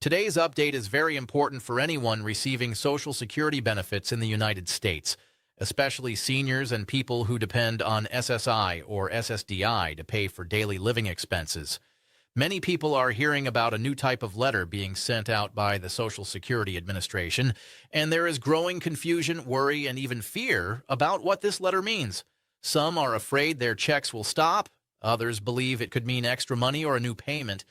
Today's update is very important for anyone receiving Social Security benefits in the United States, especially seniors and people who depend on SSI or SSDI to pay for daily living expenses. Many people are hearing about a new type of letter being sent out by the Social Security Administration, and there is growing confusion, worry, and even fear about what this letter means. Some are afraid their checks will stop. Others believe it could mean extra money or a new payment.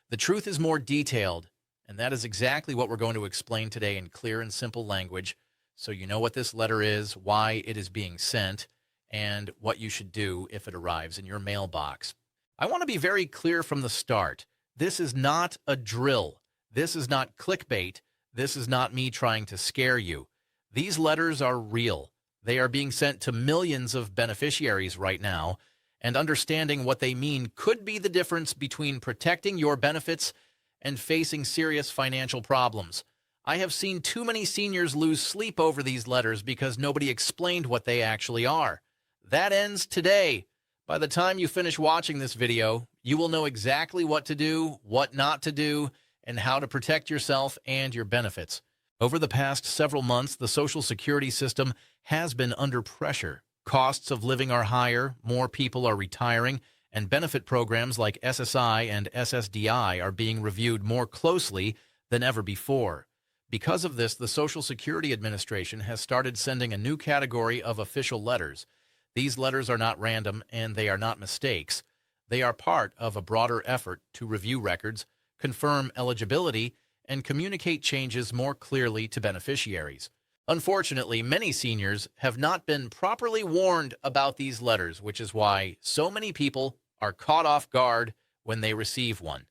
The truth is more detailed, and that is exactly what we're going to explain today in clear and simple language, so you know what this letter is, why it is being sent, and what you should do if it arrives in your mailbox. I want to be very clear from the start. This is not a drill. This is not clickbait. This is not me trying to scare you. These letters are real. They are being sent to millions of beneficiaries right now, and understanding what they mean could be the difference between protecting your benefits and facing serious financial problems. I have seen too many seniors lose sleep over these letters because nobody explained what they actually are. That ends today. By the time you finish watching this video, you will know exactly what to do, what not to do, and how to protect yourself and your benefits. Over the past several months, the Social Security system has been under pressure. Costs of living are higher, more people are retiring, and benefit programs like SSI and SSDI are being reviewed more closely than ever before. Because of this, the Social Security Administration has started sending a new category of official letters. These letters are not random, and they are not mistakes. They are part of a broader effort to review records, confirm eligibility, and communicate changes more clearly to beneficiaries. Unfortunately, many seniors have not been properly warned about these letters, which is why so many people are caught off guard when they receive one.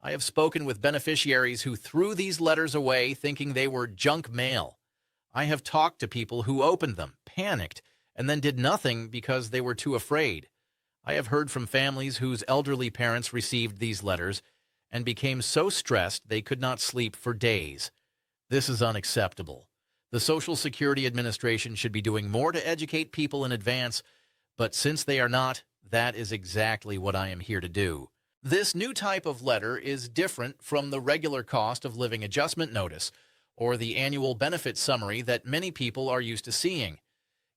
I have spoken with beneficiaries who threw these letters away thinking they were junk mail. I have talked to people who opened them, panicked, and then did nothing because they were too afraid. I have heard from families whose elderly parents received these letters and became so stressed they could not sleep for days. This is unacceptable. The Social Security Administration should be doing more to educate people in advance, but since they are not, that is exactly what I am here to do. This new type of letter is different from the regular cost of living adjustment notice or the annual benefit summary that many people are used to seeing.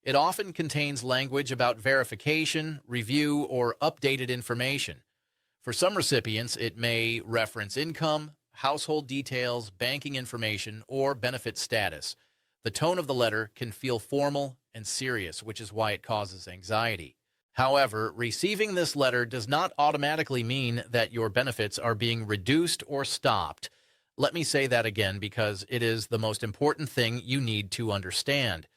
It often contains language about verification, review, or updated information. For some recipients, it may reference income, household details, banking information, or benefit status. The tone of the letter can feel formal and serious, which is why it causes anxiety. However, receiving this letter does not automatically mean that your benefits are being reduced or stopped. Let me say that again because it is the most important thing you need to understand.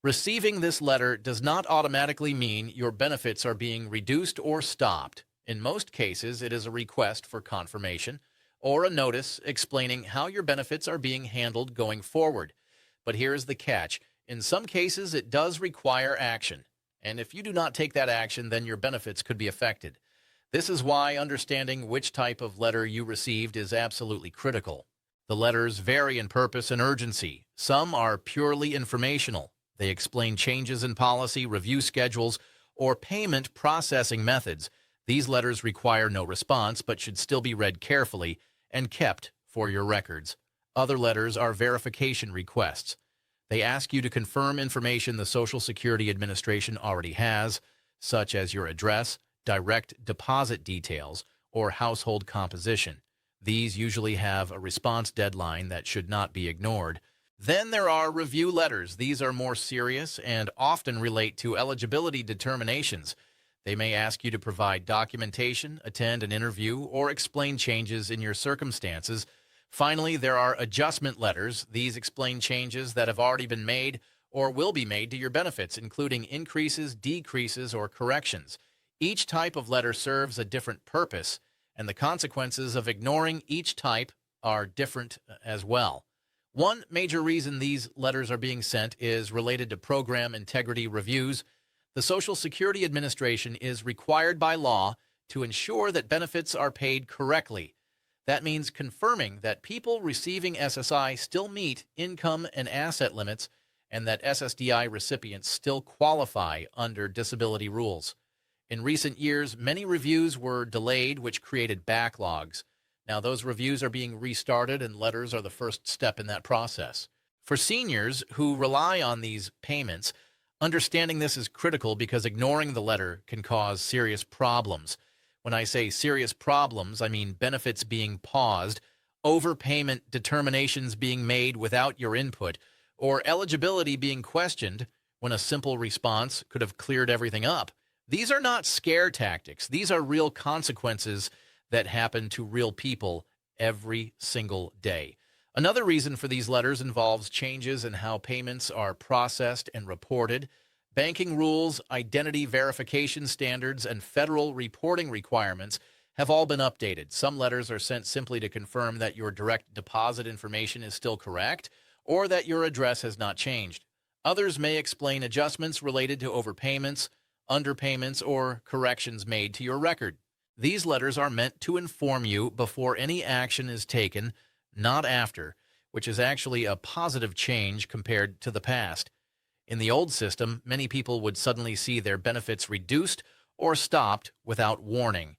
Receiving this letter does not automatically mean your benefits are being reduced or stopped. In most cases, it is a request for confirmation or a notice explaining how your benefits are being handled going forward. But here's the catch. In some cases, it does require action. And if you do not take that action, then your benefits could be affected. This is why understanding which type of letter you received is absolutely critical. The letters vary in purpose and urgency. Some are purely informational. They explain changes in policy, review schedules, or payment processing methods. These letters require no response but should still be read carefully and kept for your records. Other letters are verification requests. They ask you to confirm information the Social Security Administration already has, such as your address, direct deposit details, or household composition. These usually have a response deadline that should not be ignored. Then there are review letters. These are more serious and often relate to eligibility determinations. They may ask you to provide documentation, attend an interview, or explain changes in your circumstances. Finally, there are adjustment letters. These explain changes that have already been made or will be made to your benefits, including increases, decreases, or corrections. Each type of letter serves a different purpose, and the consequences of ignoring each type are different as well. One major reason these letters are being sent is related to program integrity reviews. The Social Security Administration is required by law to ensure that benefits are paid correctly. That means confirming that people receiving SSI still meet income and asset limits and that SSDI recipients still qualify under disability rules. In recent years, many reviews were delayed, which created backlogs. Now, those reviews are being restarted, and letters are the first step in that process. For seniors who rely on these payments, understanding this is critical because ignoring the letter can cause serious problems. When I say serious problems, I mean benefits being paused, overpayment determinations being made without your input, or eligibility being questioned when a simple response could have cleared everything up. These are not scare tactics. These are real consequences that happen to real people every single day. Another reason for these letters involves changes in how payments are processed and reported. Banking rules, identity verification standards, and federal reporting requirements have all been updated. Some letters are sent simply to confirm that your direct deposit information is still correct or that your address has not changed. Others may explain adjustments related to overpayments, underpayments, or corrections made to your record. These letters are meant to inform you before any action is taken, not after, which is actually a positive change compared to the past. In the old system, many people would suddenly see their benefits reduced or stopped without warning.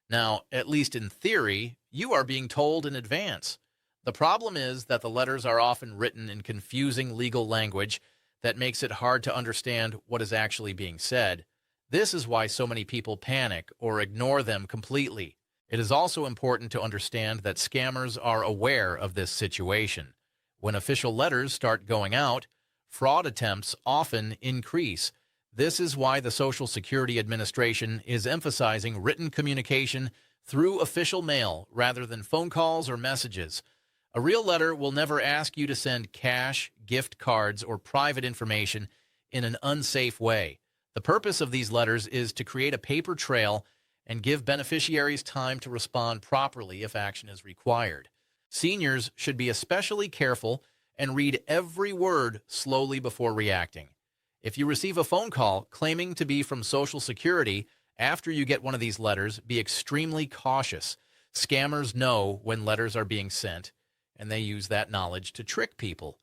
Now, at least in theory, you are being told in advance. The problem is that the letters are often written in confusing legal language that makes it hard to understand what is actually being said. This is why so many people panic or ignore them completely. It is also important to understand that scammers are aware of this situation. When official letters start going out, fraud attempts often increase. This is why the Social Security Administration is emphasizing written communication through official mail rather than phone calls or messages. A real letter will never ask you to send cash, gift cards, or private information in an unsafe way. The purpose of these letters is to create a paper trail and give beneficiaries time to respond properly if action is required. Seniors should be especially careful and read every word slowly before reacting. If you receive a phone call claiming to be from Social Security after you get one of these letters, be extremely cautious. Scammers know when letters are being sent, and they use that knowledge to trick people.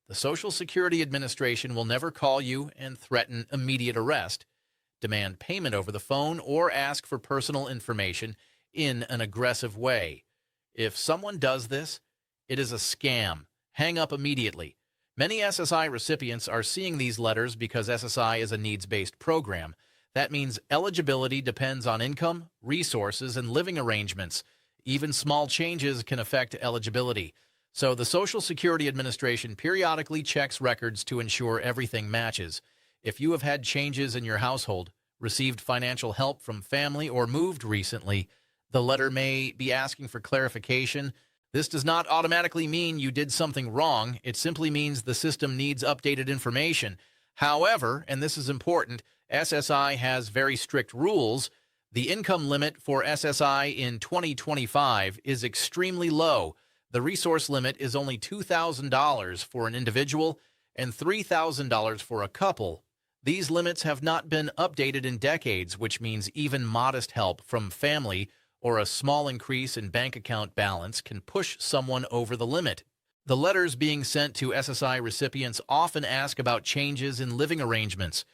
The Social Security Administration will never call you and threaten immediate arrest, demand payment over the phone, or ask for personal information in an aggressive way. If someone does this, it is a scam. Hang up immediately. Many SSI recipients are seeing these letters because SSI is a needs-based program. That means eligibility depends on income, resources, and living arrangements. Even small changes can affect eligibility. So the Social Security Administration periodically checks records to ensure everything matches. If you have had changes in your household, received financial help from family, or moved recently, the letter may be asking for clarification. This does not automatically mean you did something wrong. It simply means the system needs updated information. However, and this is important, SSI has very strict rules. The income limit for SSI in 2025 is extremely low. The resource limit is only $2,000 for an individual and $3,000 for a couple. These limits have not been updated in decades, which means even modest help from family or a small increase in bank account balance can push someone over the limit. The letters being sent to SSI recipients often ask about changes in living arrangements.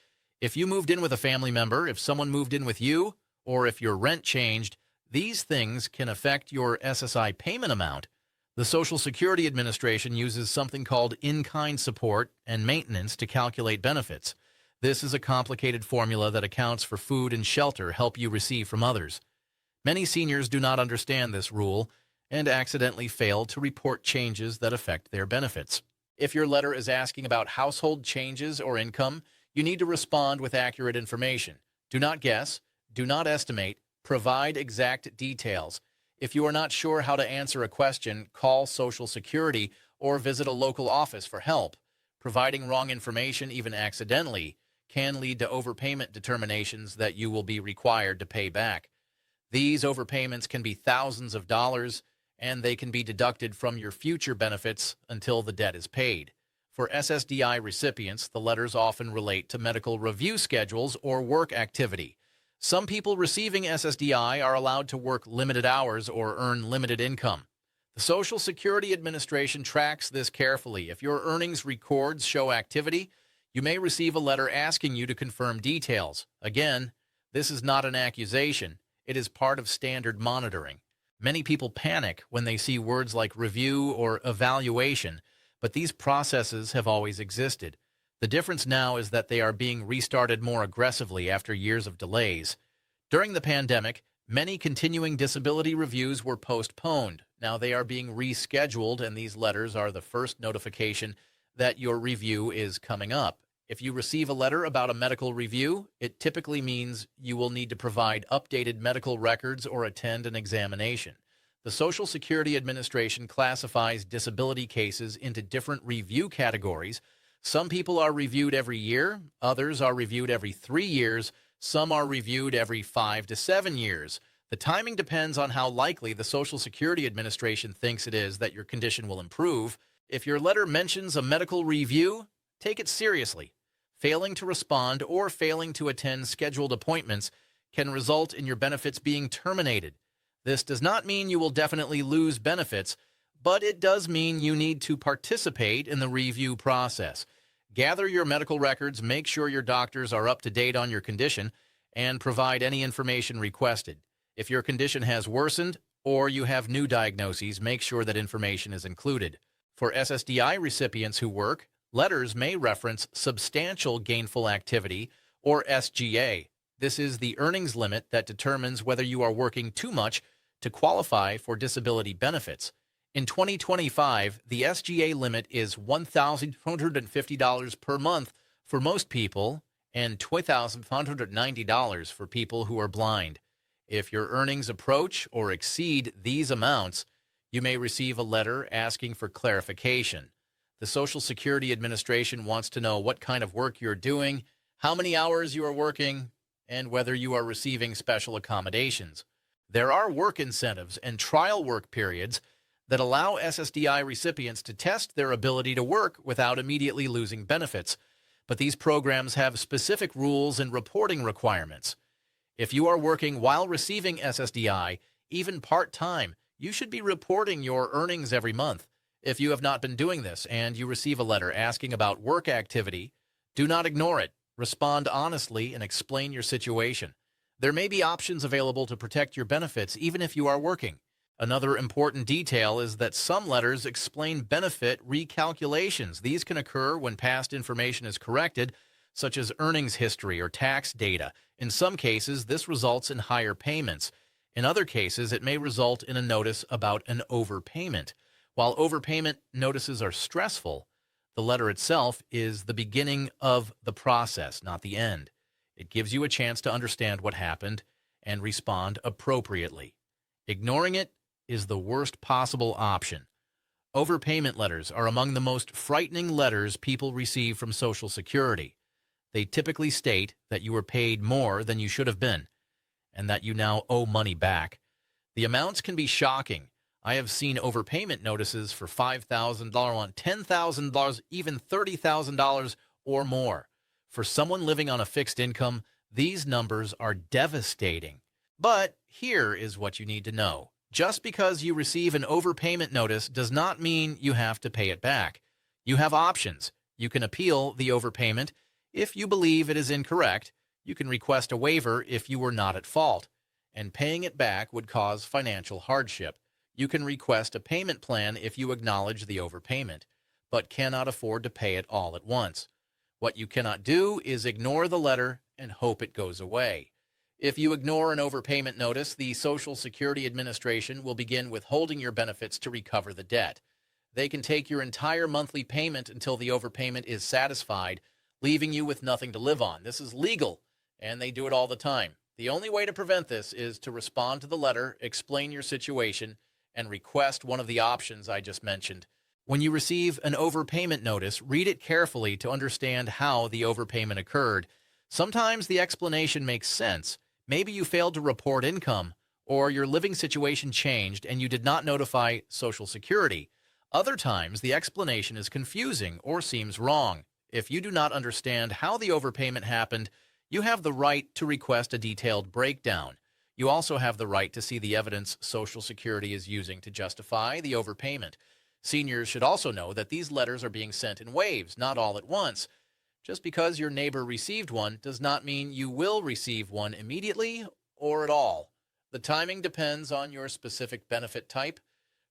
If you moved in with a family member, if someone moved in with you, or if your rent changed, these things can affect your SSI payment amount. The Social Security Administration uses something called in-kind support and maintenance to calculate benefits. This is a complicated formula that accounts for food and shelter help you receive from others. Many seniors do not understand this rule and accidentally fail to report changes that affect their benefits. If your letter is asking about household changes or income, you need to respond with accurate information. Do not guess, do not estimate, provide exact details. If you are not sure how to answer a question, call Social Security or visit a local office for help. Providing wrong information, even accidentally, can lead to overpayment determinations that you will be required to pay back. These overpayments can be thousands of dollars, and they can be deducted from your future benefits until the debt is paid. For SSDI recipients, the letters often relate to medical review schedules or work activity. Some people receiving SSDI are allowed to work limited hours or earn limited income. The Social Security Administration tracks this carefully. If your earnings records show activity, you may receive a letter asking you to confirm details. Again, this is not an accusation. It is part of standard monitoring. Many people panic when they see words like review or evaluation, but these processes have always existed. The difference now is that they are being restarted more aggressively after years of delays. During the pandemic, many continuing disability reviews were postponed. Now they are being rescheduled, and these letters are the first notification that your review is coming up. If you receive a letter about a medical review, it typically means you will need to provide updated medical records or attend an examination. The Social Security Administration classifies disability cases into different review categories. Some people are reviewed every year, others are reviewed every 3 years, some are reviewed every 5 to 7 years. The timing depends on how likely the Social Security Administration thinks it is that your condition will improve. If your letter mentions a medical review, take it seriously. Failing to respond or failing to attend scheduled appointments can result in your benefits being terminated. This does not mean you will definitely lose benefits, but it does mean you need to participate in the review process. Gather your medical records, make sure your doctors are up to date on your condition, and provide any information requested. If your condition has worsened or you have new diagnoses, make sure that information is included. For SSDI recipients who work, letters may reference substantial gainful activity, or SGA. This is the earnings limit that determines whether you are working too much to qualify for disability benefits. In 2025, the SGA limit is $1,250 per month for most people and $2,590 for people who are blind. If your earnings approach or exceed these amounts, you may receive a letter asking for clarification. The Social Security Administration wants to know what kind of work you're doing, how many hours you are working, and whether you are receiving special accommodations. There are work incentives and trial work periods that allow SSDI recipients to test their ability to work without immediately losing benefits, but these programs have specific rules and reporting requirements. If you are working while receiving SSDI, even part-time, you should be reporting your earnings every month. If you have not been doing this and you receive a letter asking about work activity, do not ignore it. Respond honestly and explain your situation. There may be options available to protect your benefits even if you are working. Another important detail is that some letters explain benefit recalculations. These can occur when past information is corrected, such as earnings history or tax data. In some cases, this results in higher payments. In other cases, it may result in a notice about an overpayment. While overpayment notices are stressful, the letter itself is the beginning of the process, not the end. It gives you a chance to understand what happened and respond appropriately. Ignoring it is the worst possible option. Overpayment letters are among the most frightening letters people receive from Social Security. They typically state that you were paid more than you should have been and that you now owe money back. The amounts can be shocking. I have seen overpayment notices for $5,000, $10,000, even $30,000 or more. For someone living on a fixed income, these numbers are devastating. But here is what you need to know. Just because you receive an overpayment notice does not mean you have to pay it back. You have options. You can appeal the overpayment. If you believe it is incorrect, you can request a waiver if you were not at fault, and paying it back would cause financial hardship. You can request a payment plan if you acknowledge the overpayment, but cannot afford to pay it all at once. What you cannot do is ignore the letter and hope it goes away. If you ignore an overpayment notice, the Social Security Administration will begin withholding your benefits to recover the debt. They can take your entire monthly payment until the overpayment is satisfied, leaving you with nothing to live on. This is legal, and they do it all the time. The only way to prevent this is to respond to the letter, explain your situation, and request one of the options I just mentioned. When you receive an overpayment notice, read it carefully to understand how the overpayment occurred. Sometimes the explanation makes sense. Maybe you failed to report income, or your living situation changed and you did not notify Social Security. Other times, the explanation is confusing or seems wrong. If you do not understand how the overpayment happened, you have the right to request a detailed breakdown. You also have the right to see the evidence Social Security is using to justify the overpayment. Seniors should also know that these letters are being sent in waves, not all at once. Just because your neighbor received one does not mean you will receive one immediately or at all. The timing depends on your specific benefit type,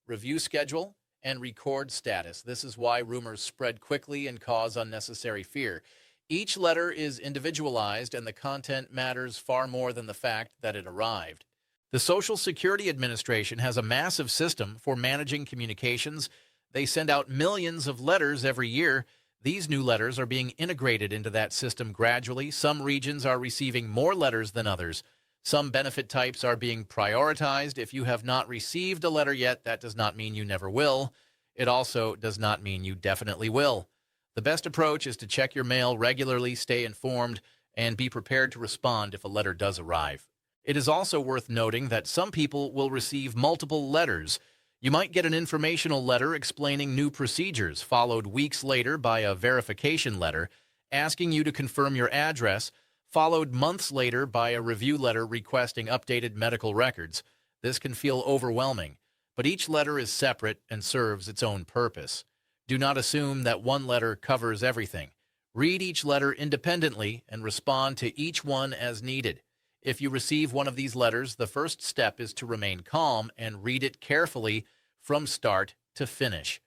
review schedule, and record status. This is why rumors spread quickly and cause unnecessary fear. Each letter is individualized, and the content matters far more than the fact that it arrived. The Social Security Administration has a massive system for managing communications. They send out millions of letters every year. These new letters are being integrated into that system gradually. Some regions are receiving more letters than others. Some benefit types are being prioritized. If you have not received a letter yet, that does not mean you never will. It also does not mean you definitely will. The best approach is to check your mail regularly, stay informed, and be prepared to respond if a letter does arrive. It is also worth noting that some people will receive multiple letters. You might get an informational letter explaining new procedures, followed weeks later by a verification letter asking you to confirm your address, followed months later by a review letter requesting updated medical records. This can feel overwhelming, but each letter is separate and serves its own purpose. Do not assume that one letter covers everything. Read each letter independently and respond to each one as needed. If you receive one of these letters, the first step is to remain calm and read it carefully from start to finish.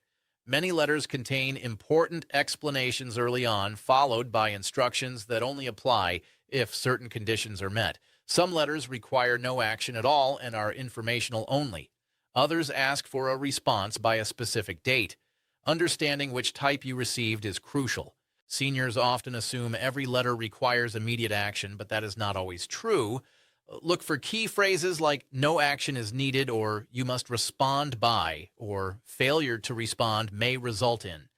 Many letters contain important explanations early on, followed by instructions that only apply if certain conditions are met. Some letters require no action at all and are informational only. Others ask for a response by a specific date. Understanding which type you received is crucial. Seniors often assume every letter requires immediate action, but that is not always true. Look for key phrases like "no action is needed" or "you must respond by" or "failure to respond may result in."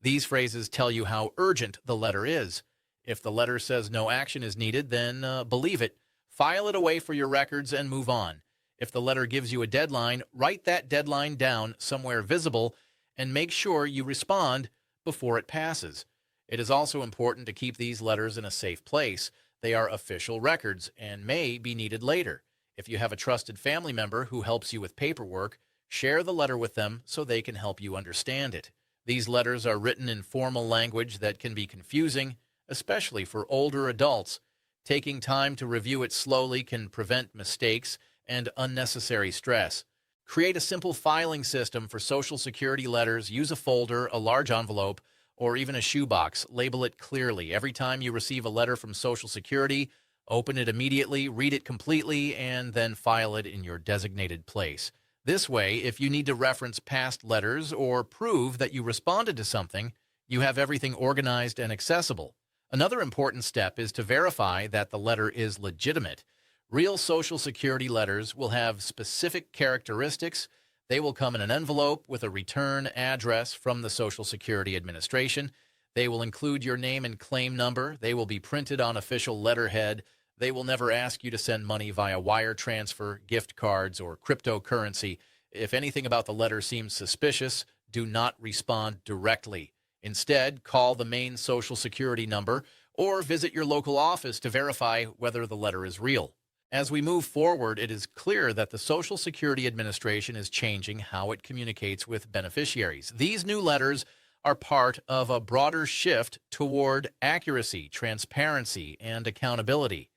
These phrases tell you how urgent the letter is. If the letter says no action is needed, then believe it. File it away for your records and move on. If the letter gives you a deadline, write that deadline down somewhere visible and make sure you respond before it passes. It is also important to keep these letters in a safe place. They are official records and may be needed later. If you have a trusted family member who helps you with paperwork, share the letter with them so they can help you understand it. These letters are written in formal language that can be confusing, especially for older adults. Taking time to review it slowly can prevent mistakes and unnecessary stress. Create a simple filing system for Social Security letters. Use a folder, a large envelope, or even a shoebox. Label it clearly. Every time you receive a letter from Social Security, open it immediately, read it completely, and then file it in your designated place. This way, if you need to reference past letters or prove that you responded to something, you have everything organized and accessible. Another important step is to verify that the letter is legitimate. Real Social Security letters will have specific characteristics. They will come in an envelope with a return address from the Social Security Administration. They will include your name and claim number. They will be printed on official letterhead. They will never ask you to send money via wire transfer, gift cards, or cryptocurrency. If anything about the letter seems suspicious, do not respond directly. Instead, call the main Social Security number or visit your local office to verify whether the letter is real. As we move forward, it is clear that the Social Security Administration is changing how it communicates with beneficiaries. These new letters are part of a broader shift toward accuracy, transparency, and accountability.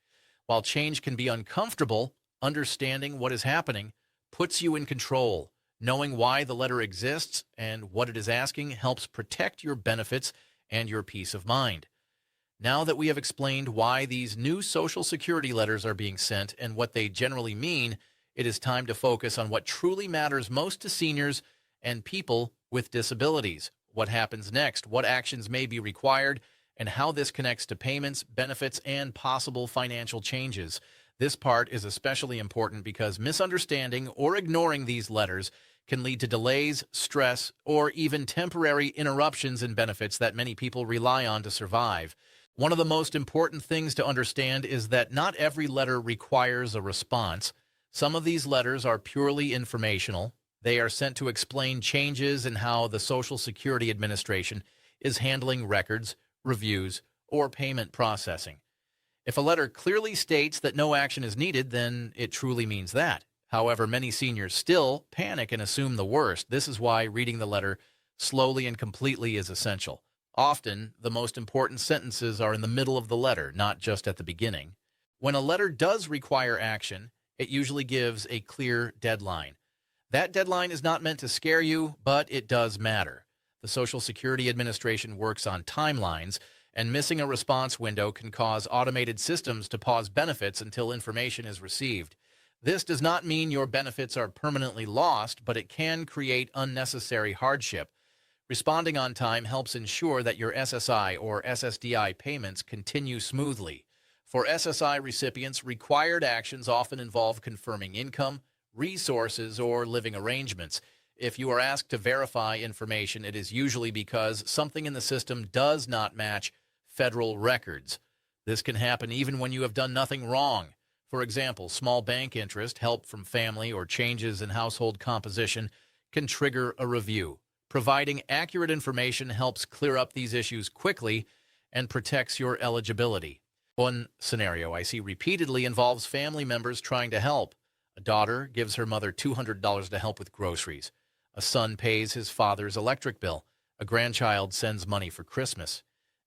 While change can be uncomfortable, understanding what is happening puts you in control. Knowing why the letter exists and what it is asking helps protect your benefits and your peace of mind. Now that we have explained why these new Social Security letters are being sent and what they generally mean, it is time to focus on what truly matters most to seniors and people with disabilities. What happens next, what actions may be required, and how this connects to payments, benefits, and possible financial changes. This part is especially important because misunderstanding or ignoring these letters can lead to delays, stress, or even temporary interruptions in benefits that many people rely on to survive. One of the most important things to understand is that not every letter requires a response. Some of these letters are purely informational. They are sent to explain changes in how the Social Security Administration is handling records, reviews, or payment processing. If a letter clearly states that no action is needed, then it truly means that. However, many seniors still panic and assume the worst. This is why reading the letter slowly and completely is essential. Often, the most important sentences are in the middle of the letter, not just at the beginning. When a letter does require action, It usually gives a clear deadline. That deadline is not meant to scare you, but it does matter. The Social Security Administration works on timelines, and missing a response window can cause automated systems to pause benefits until information is received. This does not mean your benefits are permanently lost, but it can create unnecessary hardship. Responding on time helps ensure that your SSI or SSDI payments continue smoothly. For SSI recipients, required actions often involve confirming income, resources, or living arrangements. If you are asked to verify information, it is usually because something in the system does not match federal records. This can happen even when you have done nothing wrong. For example, small bank interest, help from family, or changes in household composition can trigger a review. Providing accurate information helps clear up these issues quickly and protects your eligibility. One scenario I see repeatedly involves family members trying to help. A daughter gives her mother $200 to help with groceries. A son pays his father's electric bill. A grandchild sends money for Christmas.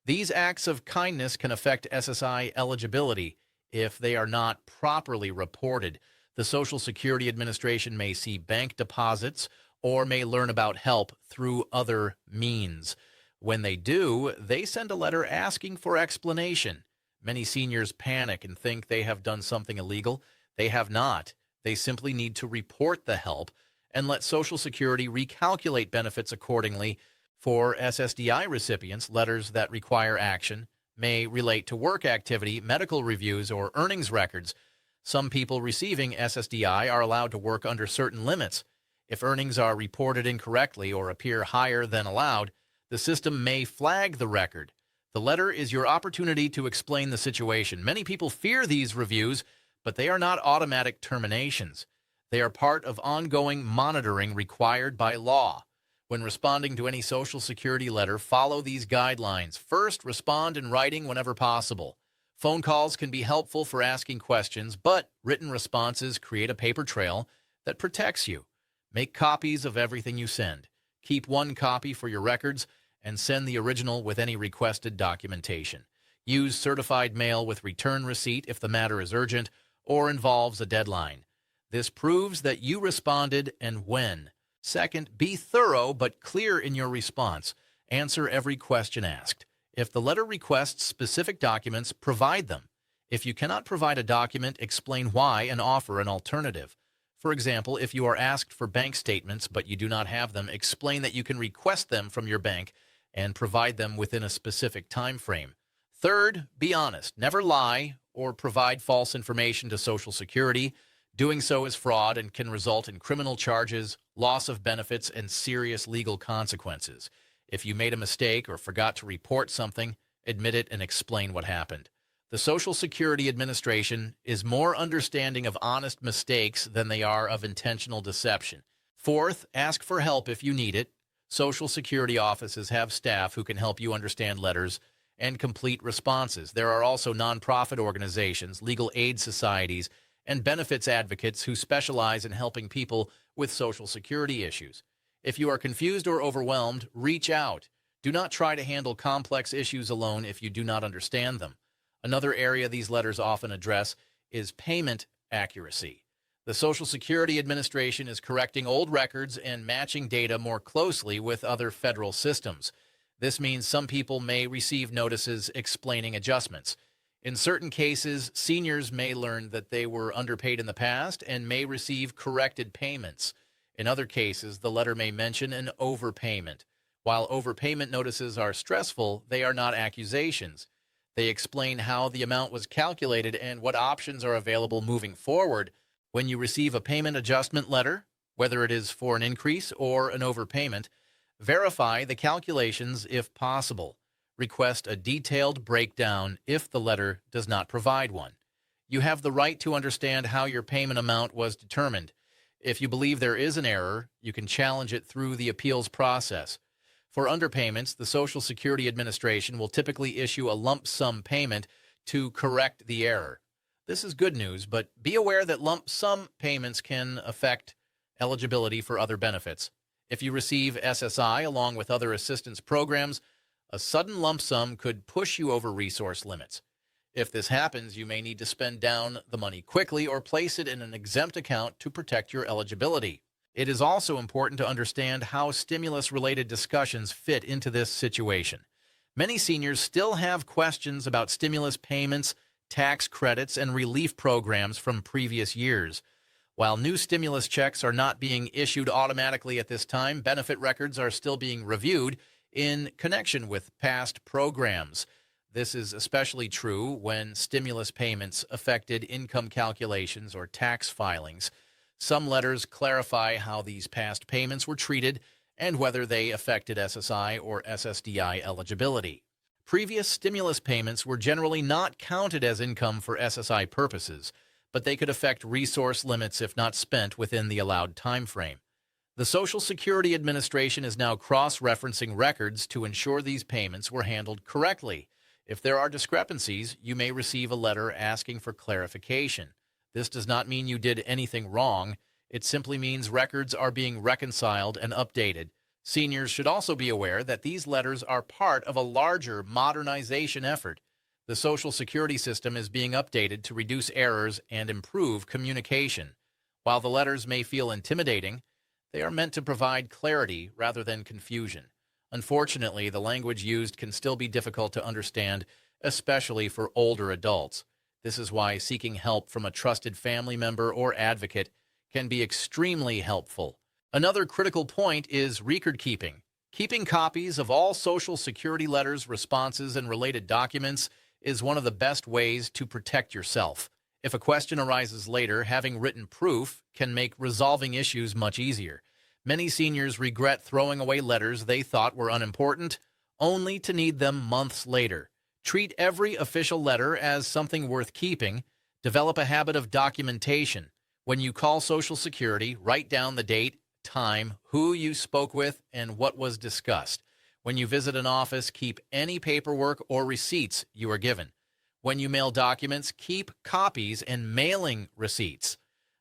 These acts of kindness can affect SSI eligibility if they are not properly reported. The Social Security Administration may see bank deposits or may learn about help through other means. When they do, they send a letter asking for explanation. Many seniors panic and think they have done something illegal. They have not. They simply need to report the help and let Social Security recalculate benefits accordingly. For SSDI recipients, letters that require action may relate to work activity, medical reviews, or earnings records. Some people receiving SSDI are allowed to work under certain limits. If earnings are reported incorrectly or appear higher than allowed, the system may flag the record. The letter is your opportunity to explain the situation. Many people fear these reviews, but they are not automatic terminations. They are part of ongoing monitoring required by law. When responding to any Social Security letter, follow these guidelines. First, respond in writing whenever possible. Phone calls can be helpful for asking questions, but written responses create a paper trail that protects you. Make copies of everything you send. Keep one copy for your records and send the original with any requested documentation. Use certified mail with return receipt if the matter is urgent or involves a deadline. This proves that you responded and when. Second, be thorough but clear in your response. Answer every question asked. If the letter requests specific documents, provide them. If you cannot provide a document, explain why and offer an alternative. For example, if you are asked for bank statements but you do not have them, explain that you can request them from your bank and provide them within a specific time frame. Third, be honest. Never lie or provide false information to Social Security. Doing so is fraud and can result in criminal charges, loss of benefits, and serious legal consequences. If you made a mistake or forgot to report something, admit it and explain what happened. The Social Security Administration is more understanding of honest mistakes than they are of intentional deception. Fourth, ask for help if you need it. Social Security offices have staff who can help you understand letters and complete responses. There are also nonprofit organizations, legal aid societies, and benefits advocates who specialize in helping people with Social Security issues. If you are confused or overwhelmed, reach out. Do not try to handle complex issues alone if you do not understand them. Another area these letters often address is payment accuracy. The Social Security Administration is correcting old records and matching data more closely with other federal systems. This means some people may receive notices explaining adjustments. In certain cases, seniors may learn that they were underpaid in the past and may receive corrected payments. In other cases, the letter may mention an overpayment. While overpayment notices are stressful, they are not accusations. They explain how the amount was calculated and what options are available moving forward. When you receive a payment adjustment letter, whether it is for an increase or an overpayment, verify the calculations if possible. Request a detailed breakdown if the letter does not provide one. You have the right to understand how your payment amount was determined. If you believe there is an error, you can challenge it through the appeals process. For underpayments, the Social Security Administration will typically issue a lump sum payment to correct the error. This is good news, but be aware that lump sum payments can affect eligibility for other benefits. If you receive SSI along with other assistance programs, a sudden lump sum could push you over resource limits. If this happens, you may need to spend down the money quickly or place it in an exempt account to protect your eligibility. It is also important to understand how stimulus-related discussions fit into this situation. Many seniors still have questions about stimulus payments, tax credits, and relief programs from previous years. While new stimulus checks are not being issued automatically at this time, benefit records are still being reviewed in connection with past programs. This is especially true when stimulus payments affected income calculations or tax filings. Some letters clarify how these past payments were treated and whether they affected SSI or SSDI eligibility. Previous stimulus payments were generally not counted as income for SSI purposes, but they could affect resource limits if not spent within the allowed time frame. The Social Security Administration is now cross-referencing records to ensure these payments were handled correctly. If there are discrepancies, you may receive a letter asking for clarification. This does not mean you did anything wrong. It simply means records are being reconciled and updated. Seniors should also be aware that these letters are part of a larger modernization effort. The Social Security system is being updated to reduce errors and improve communication. While the letters may feel intimidating, they are meant to provide clarity rather than confusion. Unfortunately, the language used can still be difficult to understand, especially for older adults. This is why seeking help from a trusted family member or advocate can be extremely helpful. Another critical point is record keeping. Keeping copies of all Social Security letters, responses, and related documents is one of the best ways to protect yourself. If a question arises later, having written proof can make resolving issues much easier. Many seniors regret throwing away letters they thought were unimportant, only to need them months later. Treat every official letter as something worth keeping. Develop a habit of documentation. When you call Social Security, write down the date, time, who you spoke with, and what was discussed. When you visit an office, keep any paperwork or receipts you are given. When you mail documents, keep copies and mailing receipts.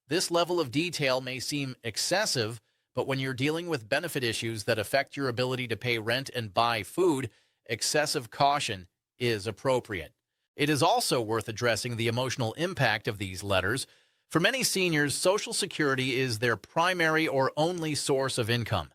This level of detail may seem excessive, but when you're dealing with benefit issues that affect your ability to pay rent and buy food, excessive caution is appropriate. It is also worth addressing the emotional impact of these letters. For many seniors, Social Security is their primary or only source of income.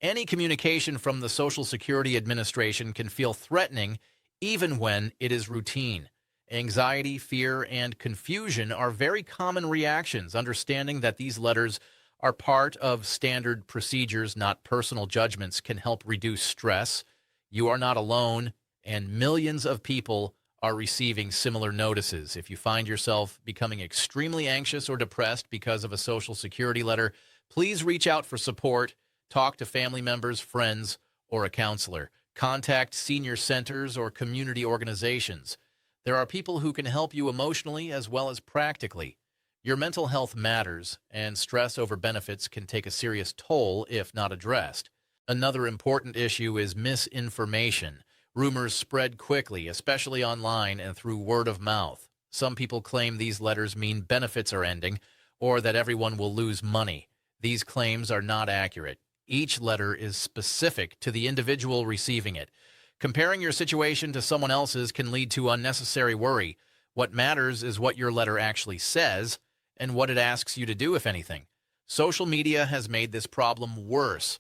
Any communication from the Social Security Administration can feel threatening, even when it is routine. Anxiety, fear, and confusion are very common reactions. Understanding that these letters are part of standard procedures, not personal judgments, can help reduce stress. You are not alone, and millions of people are receiving similar notices. If you find yourself becoming extremely anxious or depressed because of a Social Security letter, please reach out for support. Talk to family members, friends, or a counselor. Contact senior centers or community organizations. There are people who can help you emotionally as well as practically. Your mental health matters, and stress over benefits can take a serious toll if not addressed. Another important issue is misinformation. Rumors spread quickly, especially online and through word of mouth. Some people claim these letters mean benefits are ending or that everyone will lose money. These claims are not accurate. Each letter is specific to the individual receiving it. Comparing your situation to someone else's can lead to unnecessary worry. What matters is what your letter actually says and what it asks you to do, if anything. Social media has made this problem worse.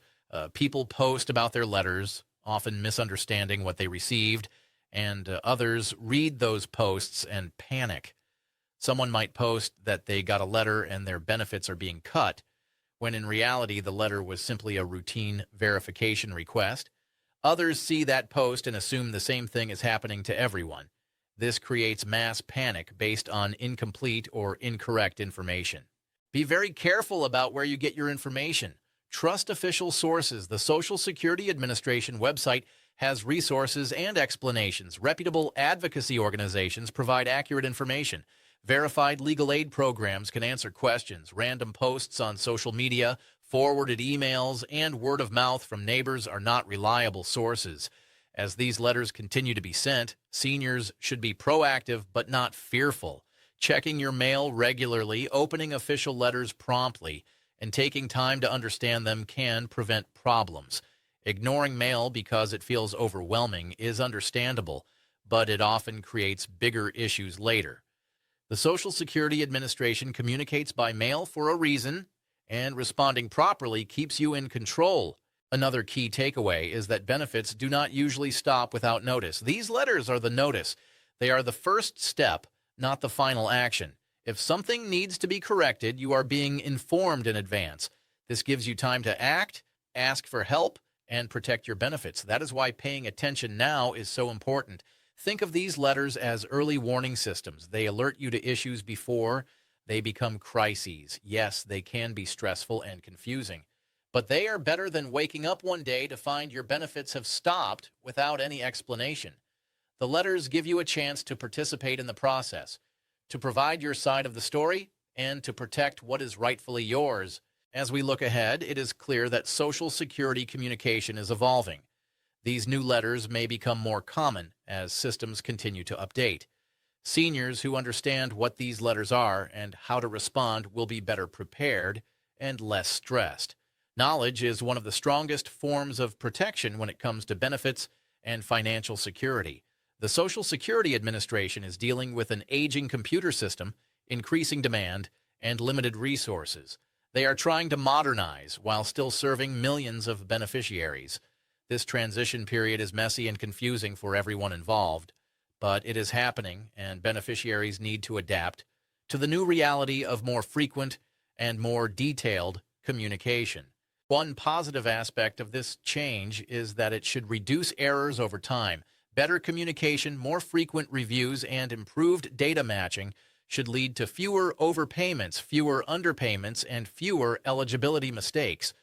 People post about their letters, often misunderstanding what they received, and others read those posts and panic. Someone might post that they got a letter and their benefits are being cut, when in reality the letter was simply a routine verification request. Others see that post and assume the same thing is happening to everyone. This creates mass panic based on incomplete or incorrect information. Be very careful about where you get your information. Trust official sources. The Social Security Administration website has resources and explanations. Reputable advocacy organizations provide accurate information. Verified legal aid programs can answer questions. Random posts on social media, forwarded emails, and word of mouth from neighbors are not reliable sources. As these letters continue to be sent, seniors should be proactive but not fearful. Checking your mail regularly, opening official letters promptly, and taking time to understand them can prevent problems. Ignoring mail because it feels overwhelming is understandable, but it often creates bigger issues later. The Social Security Administration communicates by mail for a reason, and responding properly keeps you in control. Another key takeaway is that benefits do not usually stop without notice. These letters are the notice. They are the first step, not the final action. If something needs to be corrected, you are being informed in advance. This gives you time to act, ask for help, and protect your benefits. That is why paying attention now is so important. Think of these letters as early warning systems. They alert you to issues before they become crises. Yes, they can be stressful and confusing, but they are better than waking up one day to find your benefits have stopped without any explanation. The letters give you a chance to participate in the process, to provide your side of the story, and to protect what is rightfully yours. As we look ahead, it is clear that Social Security communication is evolving. These new letters may become more common as systems continue to update. Seniors who understand what these letters are and how to respond will be better prepared and less stressed. Knowledge is one of the strongest forms of protection when it comes to benefits and financial security. The Social Security Administration is dealing with an aging computer system, increasing demand, and limited resources. They are trying to modernize while still serving millions of beneficiaries. This transition period is messy and confusing for everyone involved, but it is happening, and beneficiaries need to adapt to the new reality of more frequent and more detailed communication. One positive aspect of this change is that it should reduce errors over time. Better communication, more frequent reviews, and improved data matching should lead to fewer overpayments, fewer underpayments, and fewer eligibility mistakes.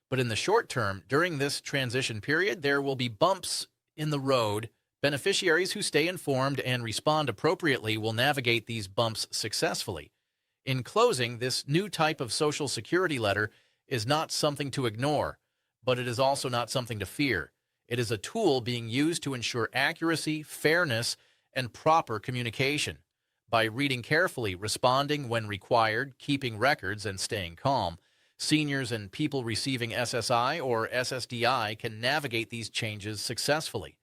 But in the short term, during this transition period, there will be bumps in the road. Beneficiaries who stay informed and respond appropriately will navigate these bumps successfully. In closing, this new type of Social Security letter is not something to ignore, but it is also not something to fear. It is a tool being used to ensure accuracy, fairness, and proper communication. By reading carefully, responding when required, keeping records, and staying calm, seniors and people receiving SSI or SSDI can navigate these changes successfully.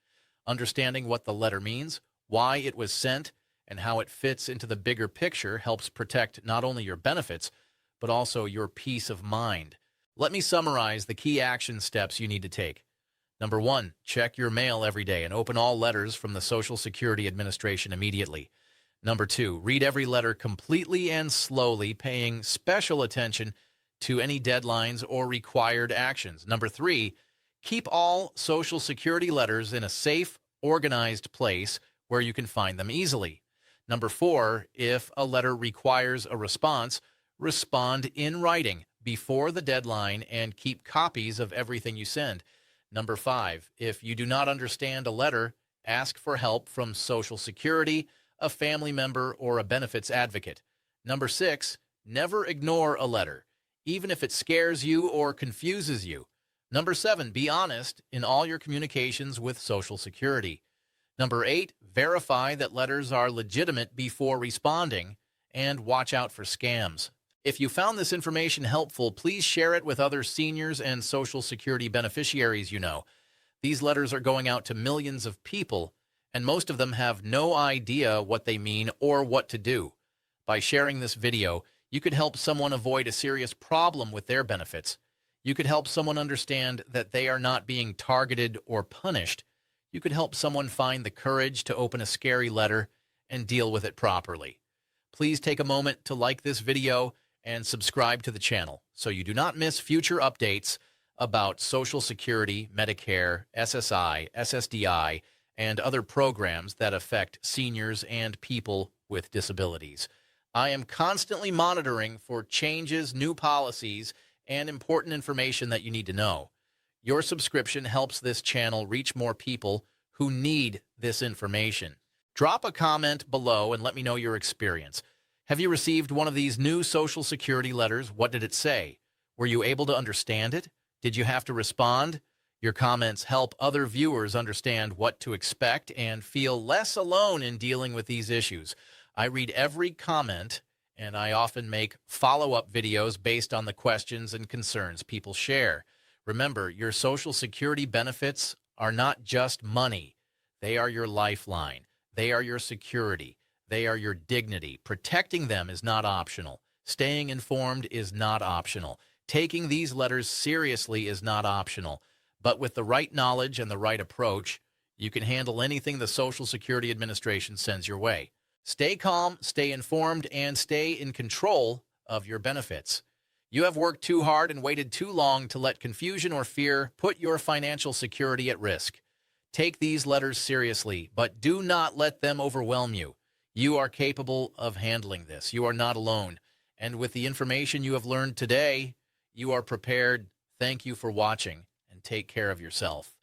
Understanding what the letter means, why it was sent, and how it fits into the bigger picture helps protect not only your benefits, but also your peace of mind. Let me summarize the key action steps you need to take. Number 1, check your mail every day and open all letters from the Social Security Administration immediately. Number 2, read every letter completely and slowly, paying special attention to any deadlines or required actions. Number 3, keep all Social Security letters in a safe, organized place where you can find them easily. Number 4, if a letter requires a response, respond in writing before the deadline and keep copies of everything you send. Number 5, if you do not understand a letter, ask for help from Social Security, a family member, or a benefits advocate. Number 6, never ignore a letter, even if it scares you or confuses you. Number 7, be honest in all your communications with Social Security. Number 8, verify that letters are legitimate before responding, and watch out for scams. If you found this information helpful, please share it with other seniors and Social Security beneficiaries you know. These letters are going out to millions of people, and most of them have no idea what they mean or what to do. By sharing this video, you could help someone avoid a serious problem with their benefits. You could help someone understand that they are not being targeted or punished. You could help someone find the courage to open a scary letter and deal with it properly. Please take a moment to like this video and subscribe to the channel so you do not miss future updates about Social Security, Medicare, SSI, SSDI, and other programs that affect seniors and people with disabilities. I am constantly monitoring for changes, new policies, and important information that you need to know. Your subscription helps this channel reach more people who need this information. Drop a comment below and let me know your experience. Have you received one of these new Social Security letters? What did it say? Were you able to understand it? Did you have to respond? Your comments help other viewers understand what to expect and feel less alone in dealing with these issues. I read every comment, and I often make follow-up videos based on the questions and concerns people share. Remember, your Social Security benefits are not just money. They are your lifeline. They are your security. They are your dignity. Protecting them is not optional. Staying informed is not optional. Taking these letters seriously is not optional. But with the right knowledge and the right approach, you can handle anything the Social Security Administration sends your way. Stay calm, stay informed, and stay in control of your benefits. You have worked too hard and waited too long to let confusion or fear put your financial security at risk. Take these letters seriously, but do not let them overwhelm you. You are capable of handling this. You are not alone. And with the information you have learned today, you are prepared. Thank you for watching, and take care of yourself.